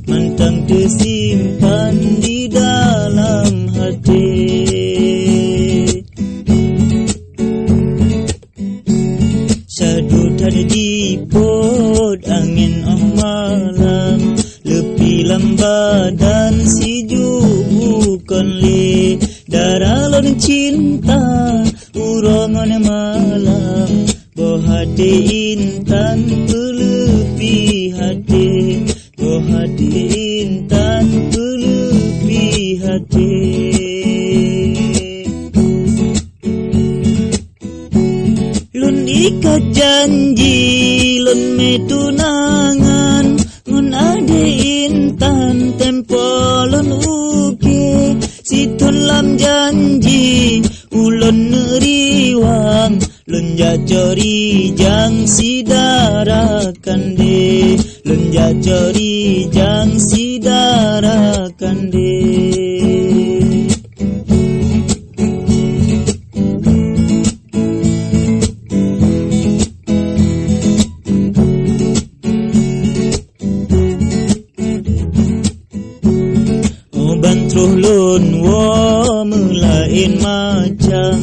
mantang tersimpan di dalam hati. Syahdu tadi dipot angin malam, lepi lambadan si bukan le, daralon cinta urongan malam, bohade intan pelepi hati, bohade intan pelepi hati. Lun ikat janji, lun metunangan, ngun ade intan tempo lun uke, situn lam janji, ulun neriwang, lun jajori jang sidarakan de, lun jajori jang sidarakan de. Bantruh lun wo melain macam,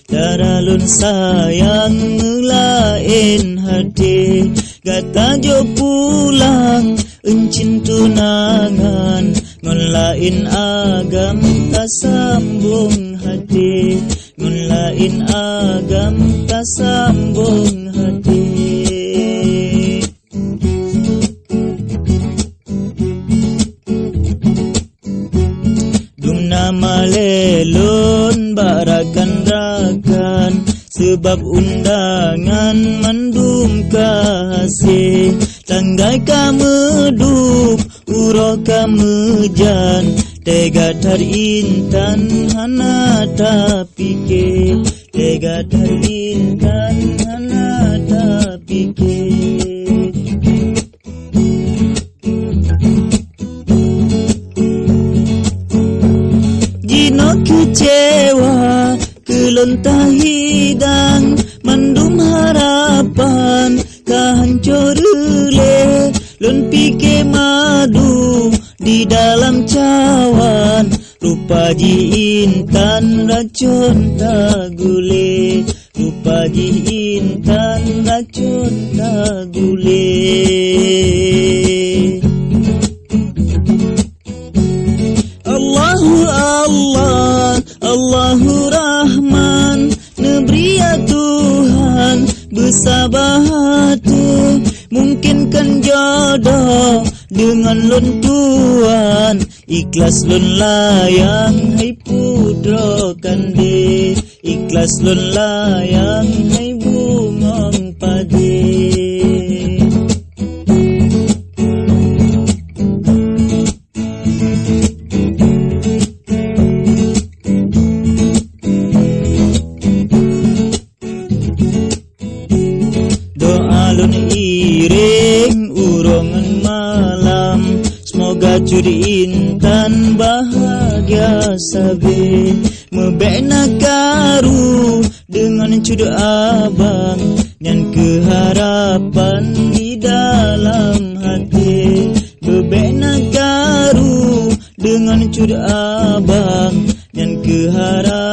daralun sayang melain hati, gata jo pulang encin tunangan, ngon lain agam tak sambung hati, ngon lain agam tak sambung hati. Malelon barakan rakan, sebab undangan mandum kasih, tanggai kamedup uro kamejan, tega tar intan hana tapike, tega tar intan hana tapike. Kecewa kelentah hidang, mandum harapan kahancur le, lun pike madu di dalam cawan, rupa ji intan racun tagule, rupa ji intan racun tagule. Allahu Allah, Allahu Rahman, nebria Tuhan bersabar hati, mungkinkan jodoh dengan lun tuan, ikhlas lun layang hai putro kande, ikhlas lun layang hai bungong pade. Alun iring urongan malam, semoga curi intan bahagia sabe, mebena karu dengan cudu abang, dan keharapan di dalam hati, mebena karu dengan cudu abang, dan keharapan